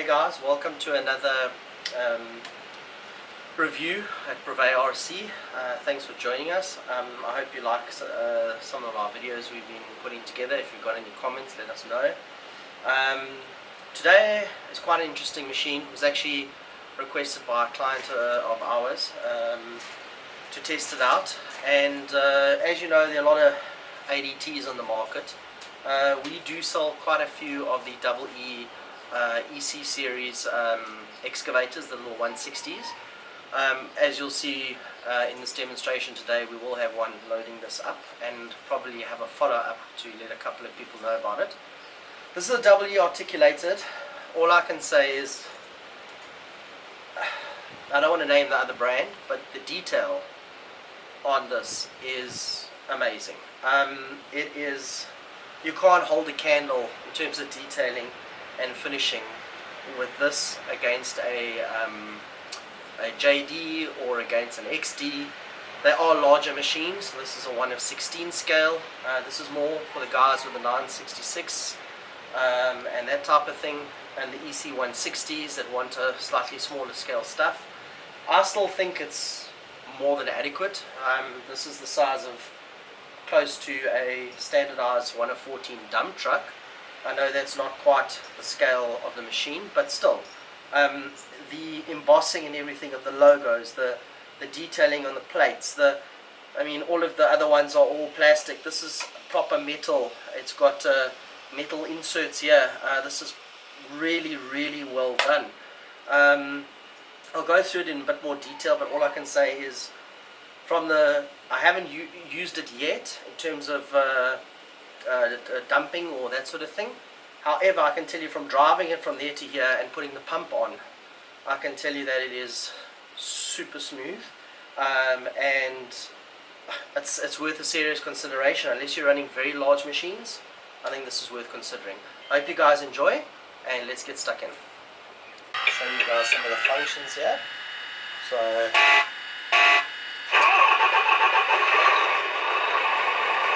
guys, welcome to another review at Privé RC. Thanks for joining us. I hope you like some of our videos we've been putting together. If you've got any comments, let us know. Today is quite an interesting machine. It was actually requested by a client of ours to test it out, and as you know, there are a lot of ADTs on the market. We do sell quite a few of the EE EC series excavators, the little 160s. As you'll see in this demonstration today, we will have one loading this up and probably have a follow-up to let a couple of people know about it. This is a EE articulated. All I can say is, I don't want to name the other brand, but the detail on this is amazing. It is, you can't hold a candle in terms of detailing and finishing with this against a JD or against an XD. They are larger machines. This is a 1 of 16 scale. This is more for the guys with the 966 and that type of thing, and the EC 160s that want a slightly smaller scale stuff. I still think it's more than adequate. This is the size of close to a standardized 1 of 14 dump truck. I know that's not quite the scale of the machine, but still, the embossing and everything of the logos, the detailing on the plates, all of the other ones are all plastic. This is proper metal. It's got metal inserts here. This is really well done. I'll go through it in a bit more detail, but all I can say is, I haven't used it yet in terms of dumping or that sort of thing. However, I can tell you from driving it from there to here and putting the pump on, I can tell you that it is super smooth, and it's worth a serious consideration. Unless you're running very large machines, I think this is worth considering. I hope you guys enjoy, and let's get stuck in. I'll show you guys some of the functions here. So at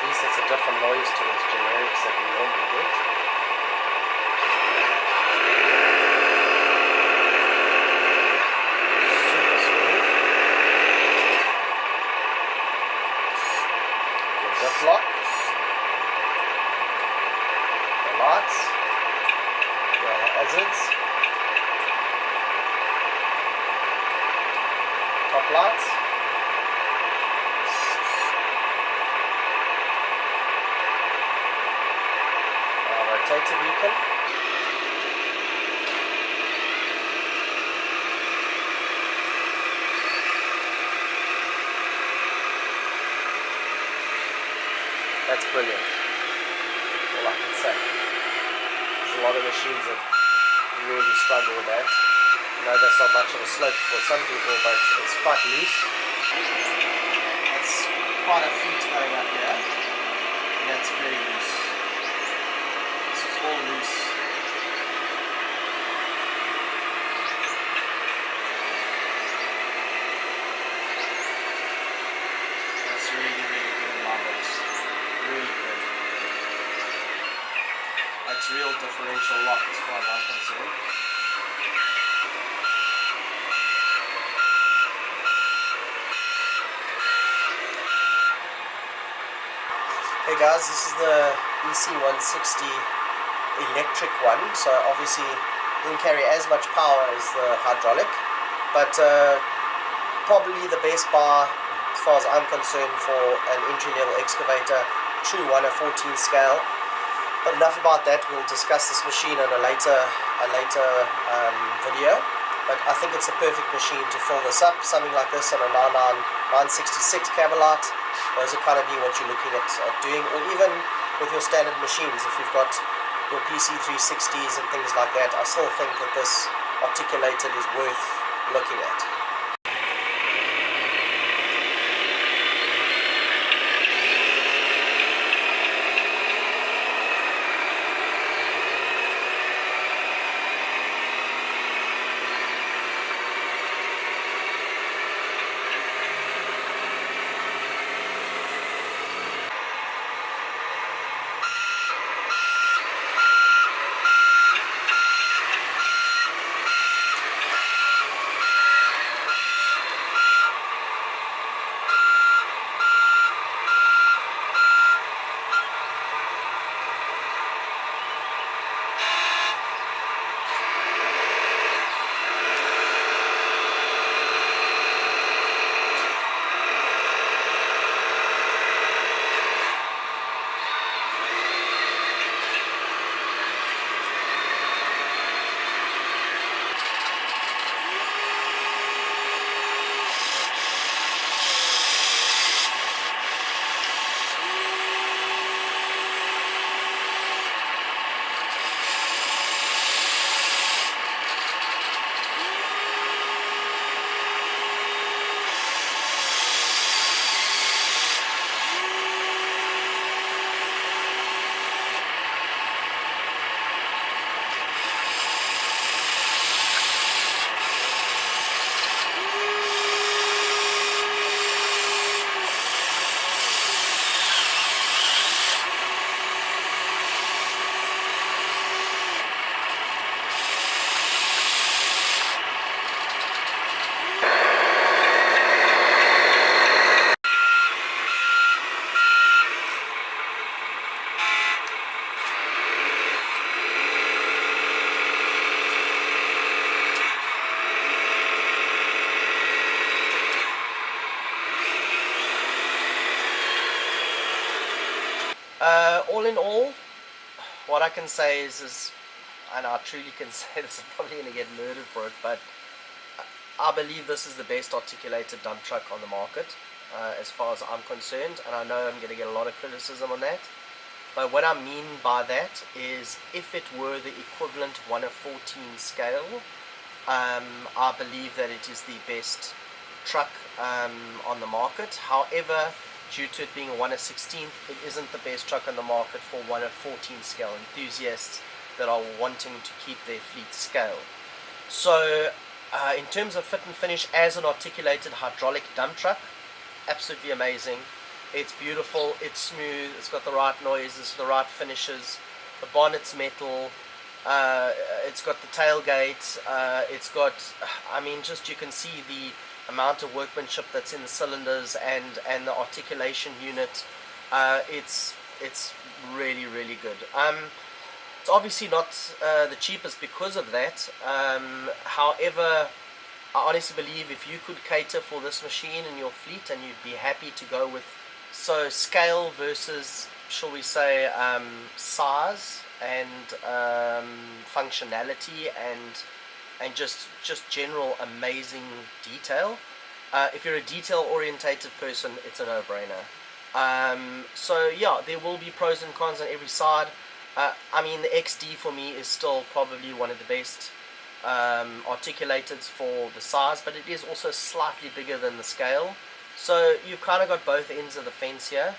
least it's a different noise to its generics that we normally get. Super smooth. The diff lock. The lights. The hazards. Top lights. Rotator beacon. That's brilliant. All I can say. There's a lot of machines that really struggle with that. I know that's not much of a slope for some people, but it's quite loose. That's quite a feet going up here, and that's very loose. This is all loose. That's really good in my books. Really good. That's real differential lock as far as I'm concerned. Hey guys, this is the EC 160 electric one, so obviously it doesn't carry as much power as the hydraulic, but probably the best bar as far as I'm concerned for an entry level excavator, true 1 of 14 scale. But enough about that. We'll discuss this machine in a later video. But I think it's a perfect machine to fill this up, something like this on a 966 Cavalite. Those are kind of what you're looking at doing, or even with your standard machines. If you've got your PC 360s and things like that, I still think that this articulated is worth looking at. All in all, what I can say is, and I truly can say this, I'm probably going to get murdered for it, but I believe this is the best articulated dump truck on the market, as far as I'm concerned, and I know I'm going to get a lot of criticism on that. But what I mean by that is, if it were the equivalent 1 of 14 scale, I believe that it is the best truck on the market. However, due to it being a 1 of 16, it isn't the best truck on the market for 1 of 14 scale enthusiasts that are wanting to keep their fleet scale. So, in terms of fit and finish, as an articulated hydraulic dump truck, absolutely amazing. It's beautiful, it's smooth, it's got the right noises, the right finishes, the bonnet's metal, it's got the tailgate, it's got, I mean, just you can see the amount of workmanship that's in the cylinders and the articulation unit. It's really, really good. It's obviously not the cheapest because of that. However, I honestly believe if you could cater for this machine in your fleet and you'd be happy to go with, so scale versus, shall we say, size and functionality and just general amazing detail. If you're a detail orientated person, it's a no-brainer. So yeah, there will be pros and cons on every side. I mean, the XD for me is still probably one of the best articulators for the size, but it is also slightly bigger than the scale. So you've kind of got both ends of the fence here.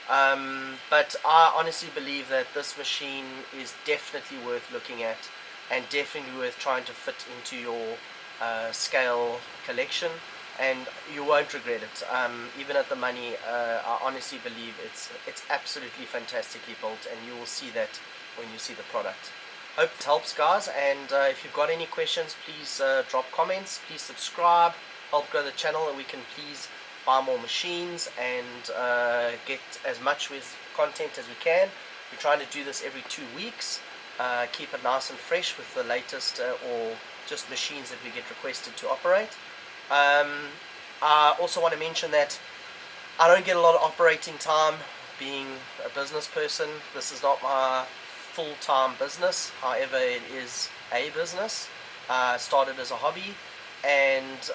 But I honestly believe that this machine is definitely worth looking at and definitely worth trying to fit into your scale collection, and you won't regret it. Even at the money, I honestly believe it's absolutely fantastically built, and you will see that when you see the product. Hope it helps, guys, and if you've got any questions, please drop comments, please subscribe, help grow the channel, and we can please buy more machines and get as much with content as we can. We're trying to do this every 2 weeks, keep it nice and fresh with the latest or just machines that we get requested to operate. I also want to mention that I don't get a lot of operating time being a business person. This is not my full-time business, however it is a business. Started as a hobby, and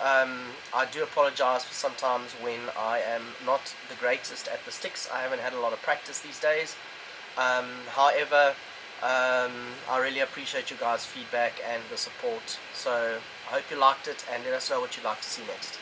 I do apologize for sometimes when I am not the greatest at the sticks. I haven't had a lot of practice these days. However, I really appreciate you guys' feedback and the support. So I hope you liked it, and let us know what you'd like to see next.